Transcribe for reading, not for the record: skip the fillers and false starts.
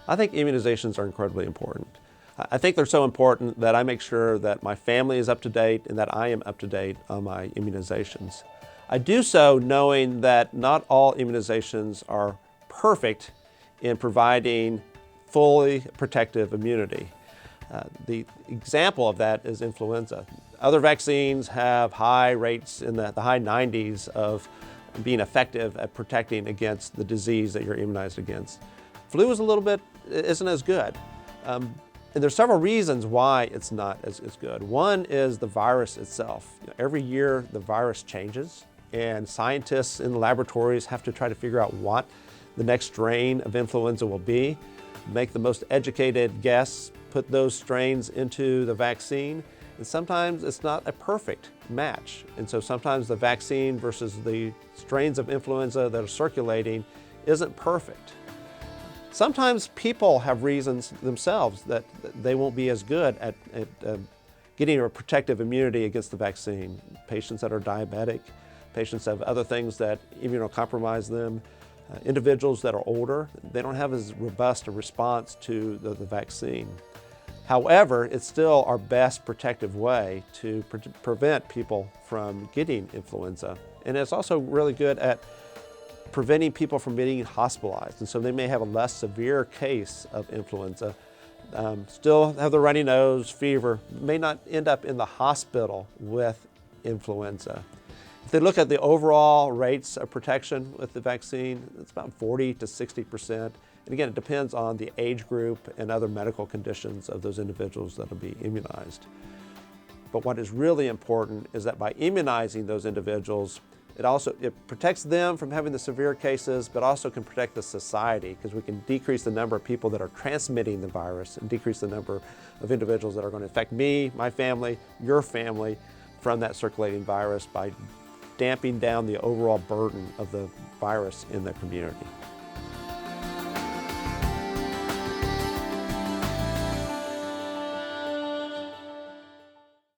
I think immunizations are incredibly important. I think they're so important that I make sure that my family is up to date and that I am up to date on my immunizations. I do so knowing that not all immunizations are perfect in providing fully protective immunity. The example of that is influenza. Other vaccines have high rates in the high 90s of being effective at protecting against the disease that you're immunized against. Flu isn't as good. And there's several reasons why it's not as good. One is the virus itself. Every year the virus changes, and scientists in the laboratories have to try to figure out what the next strain of influenza will be, make the most educated guess, put those strains into the vaccine, and sometimes it's not a perfect match. And so sometimes the vaccine versus the strains of influenza that are circulating isn't perfect. Sometimes people have reasons themselves that they won't be as good at getting a protective immunity against the vaccine. Patients that are diabetic, patients have other things that immunocompromise them, individuals that are older, they don't have as robust a response to the vaccine. However, it's still our best protective way to prevent people from getting influenza. And it's also really good at preventing people from being hospitalized. And so they may have a less severe case of influenza, still have the runny nose, fever, may not end up in the hospital with influenza. If they look at the overall rates of protection with the vaccine, it's about 40 to 60%. And again, it depends on the age group and other medical conditions of those individuals that will be immunized. But what is really important is that by immunizing those individuals, it protects them from having the severe cases, but also can protect the society, because we can decrease the number of people that are transmitting the virus and decrease the number of individuals that are going to infect me, my family, your family from that circulating virus by damping down the overall burden of the virus in the community.